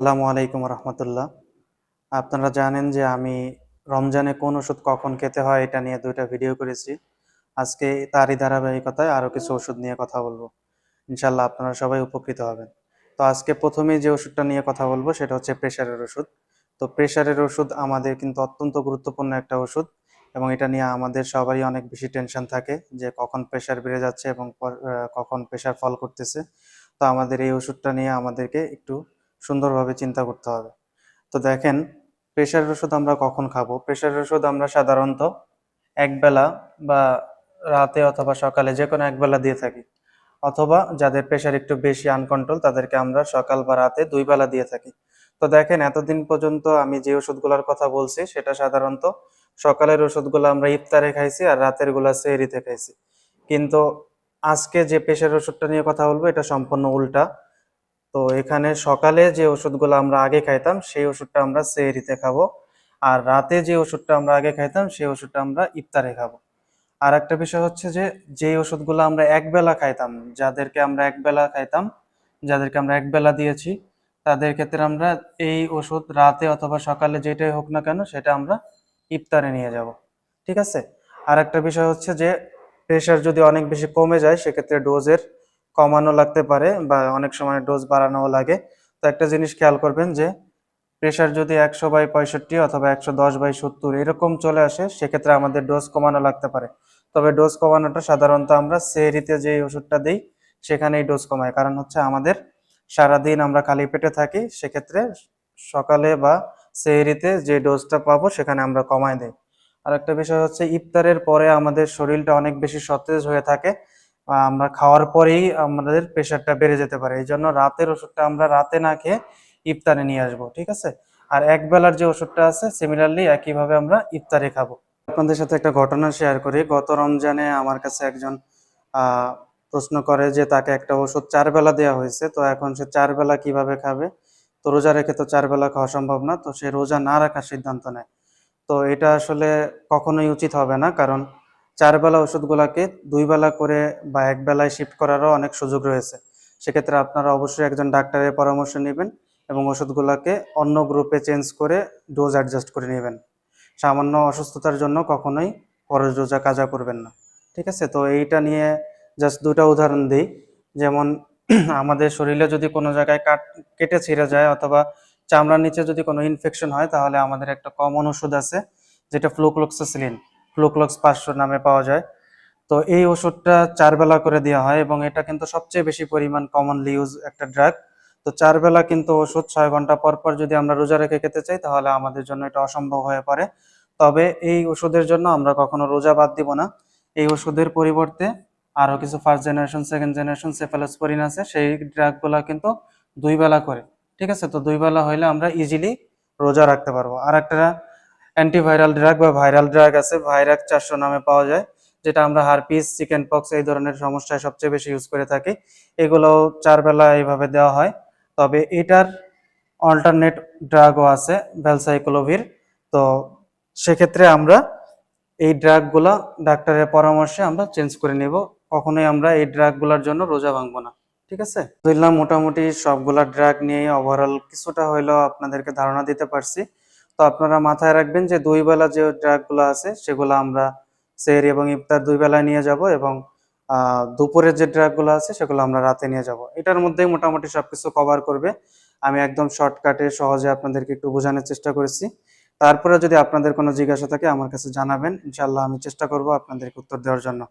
আসসালামু আলাইকুম রহমতুল্লাহ। আপনারা জানেন যে আমি রমজানে কোন ওষুধ কখন খেতে হয় এটা নিয়ে ২টা ভিডিও করেছি। আজকে তারই ধারাবাহিকতায় আরো কিছু ওষুধ নিয়ে কথা বলবো। ইনশাআল্লাহ আপনারা সবাই উপকৃত হবেন। তো আজকে ১ম এই যে ওষুধটা নিয়ে কথা বলবো সেটা হচ্ছে প্রেশারের ওষুধ। তো প্রেশারের ওষুধ আমাদের কিন্তু অত্যন্ত গুরুত্বপূর্ণ একটা ওষুধ এবং এটা নিয়ে আমাদের সবারই অনেক বেশি টেনশন থাকে যে কখন প্রেশার বেড়ে যাচ্ছে এবং কখন প্রেশার ফল করতেছে। তো আমাদের এই ওষুধটা নিয়ে আমাদেরকে একটু সুন্দরভাবে চিন্তা করতে হবে। তো দেখেন, প্রেশারের ওষুধ আমরা কখন খাবো? প্রেশারের ওষুধ আমরা সাধারণত একবেলা বা রাতে অথবা সকালে যেকোনো একবেলা দিয়ে থাকি। অথবা যাদের প্রেশার একটু বেশি আনকন্ট্রোল তাদেরকে আমরা সকাল বা রাতে ২ বেলা দিয়ে থাকি। তো দেখেন, এতদিন পর্যন্ত আমি যে ওষুধগুলোর কথা বলছি সেটা সাধারণত সকালের ওষুধগুলো আমরা ইফতারে খাইছি আর রাতের গুলা সেহরিতে খাইছি। কিন্তু আজকে যে প্রেশারের ওষুধটা নিয়ে কথা বলবো এটা সম্পূর্ণ উল্টা। তো এখানে সকালে যে ওষুধগুলো আমরা আগে খাইতাম সেই ওষুধটা আমরা সেহরিতে খাবো। আর রাতে যে ওষুধটা আমরা আগে খাইতাম সেই ওষুধটা আমরা ইফতারে খাবো। আর একটা বিষয় হচ্ছে যে, যেই ওষুধগুলো আমরা একবেলা খাইতাম, যাদেরকে আমরা একবেলা দিয়েছি, তাদের ক্ষেত্রে আমরা এই ওষুধ রাতে অথবা সকালে যেটাই হোক না কেন সেটা আমরা ইফতারে নিয়ে যাব। ঠিক আছে? আর একটা বিষয় হচ্ছে যে, প্রেশার যদি অনেক বেশি কমে যায় সেক্ষেত্রে ডোজের কমানো লাগতে পারে বা অনেক সময় ডোজ বাড়ানোও লাগে। তো একটা জিনিস খেয়াল করবেন যে, প্রেশার যদি ১০০/৬৫ অথবা ১১০/৭০ এরকম চলে আসে সেক্ষেত্রে আমাদের ডোজ কমানো লাগতে পারে। তবে ডোজ কমানোটা সাধারণত আমরা সেহরিতে যেই ওষুধটা দিই সেখানেই ডোজ কমাই। কারণ হচ্ছে আমাদের সারাদিন আমরা খালি পেটে থাকি, সেক্ষেত্রে সকালে বা সেহরিতে যে ডোজটা পাবো সেখানে আমরা কমায় দেই। আরেকটা বিষয় হচ্ছে, ইফতারের পরে আমাদের শরীরটা অনেক বেশি সতেজ হয়ে থাকে। আমরা খাওয়ার পরেই আমাদের প্রেশারটা বেড়ে যেতে পারে। এইজন্য রাতের ওষুধটা আমরা রাতে না খেয়ে ইফতারে নিয়ে আসবো। ঠিক আছে? আর একবেলার যে ওষুধটা আছে সিমিলারলি একইভাবে আমরা ইফতারে খাবো। আপনাদের সাথে একটা ঘটনা শেয়ার করি। গত রমজানে আমার কাছে একজন আহ প্রশ্ন করে যে তাকে একটা ওষুধ ৪ বেলা দেওয়া হয়েছে। তো এখন সে ৪ বেলা কিভাবে খাবে? তো রোজা রেখে তো ৪ বেলা খাওয়া সম্ভব না। তো সে রোজা না রাখার সিদ্ধান্ত নেয়। তো এটা আসলে কখনোই উচিত হবে না। কারণ ৪ বেলা ওষুধগুলাকে ২ বেলা করে বা ১ বেলায় শিফট করারও অনেক সুযোগ রয়েছে। সেক্ষেত্রে আপনারা অবশ্যই একজন ডাক্তারের পরামর্শ নিবেন এবং ওষুধগুলাকে অন্য গ্রুপে চেঞ্জ করে ডোজ অ্যাডজাস্ট করে নিবেন। সামান্য অসুস্থতার জন্য কখনোই ফরজ রোজা কাজা করবেন না। ঠিক আছে? তো এইটা নিয়ে জাস্ট ২ টা উদাহরণ দেই। যেমন আমাদের শরীরে যদি কোনো জায়গায় কেটে ছিঁড়ে যায় অথবা চামড়ার নিচে যদি কোনো ইনফেকশন হয় তাহলে আমাদের একটা কমন ওষুধ আছে যেটা ফ্লুক্লোক্সাসিলিন, ফ্লুক্লোক্স ৫০০ নামে পাওয়া যায়। তো এই ওষুধটা ৪ বেলা করে দেওয়া হয় এবং এটা কিন্তু সবচেয়ে বেশি পরিমাণ কমনলি ইউজ একটা ড্রাগ। তো ৪ বেলা কিন্তু ওষুধ ৬ ঘন্টা পর, পর যদি আমরা রোজা রেখে খেতে চাই তাহলে আমাদের জন্য এটা অসম্ভব হয়ে পড়ে। তবে এই ওষুধের জন্য আমরা কখনো রোজা বাদ দিব না। এই ওষুধের পরিবর্তে আরো কিছু first generation, second generation cephalosporin আছে। সেই ড্রাগগুলা কিন্তু ২ বেলা করে। ঠিক আছে? তো ২ বেলা হইলে আমরা ইজিলি রোজা রাখতে পারবো। আরেকটা অ্যান্টিভাইরাল ড্রাগ বা ভাইরাল ড্রাগ আছে, ভাইরাক ৪০০ নামে পাওয়া যায়। যেটা আমরা হারপিস, চিকেন পক্স এই ধরনের সমস্যায় সবচেয়ে বেশি ইউজ করে থাকি। এগুলোও ৪ বেলা এইভাবে দেওয়া হয়। তবে এটার অল্টারনেট ড্রাগও আছে, ভ্যালসাইক্লোভির। তো সেক্ষেত্রে আমরা এই ড্রাগগুলা ডাক্তারের পরামর্শে আমরা চেঞ্জ করে নিব। কখনোই আমরা এই ড্রাগগুলার জন্য রোজা ভাঙবো না। ঠিক আছে? বুঝলাম, মোটামুটি সবগুলা ড্রাগ নিয়ে ওভারঅল কিছুটা হইলেও আপনাদেরকে ধারণা দিতে পারছি। তো আপনারা মাথায় রাখবেন যে ২ বেলা যে ড্রাগগুলো আছে সেগুলো আমরা সেহরি এবং ইফতার ২ বেলায় নিয়ে যাব এবং দুপুরের যে ড্রাগগুলো আছে সেগুলো আমরা রাতে নিয়ে যাব। এটার মধ্যেই মোটামুটি সবকিছু কভার করবে। আমি একদম শর্টকাটে সহজে আপনাদেরকে একটু বোঝানোর চেষ্টা করেছি। তারপরে যদি আপনাদের কোনো জিজ্ঞাসা থাকে আমার কাছে জানাবেন। ইনশাআল্লাহ আমি চেষ্টা করব আপনাদেরকে উত্তর দেওয়ার জন্য।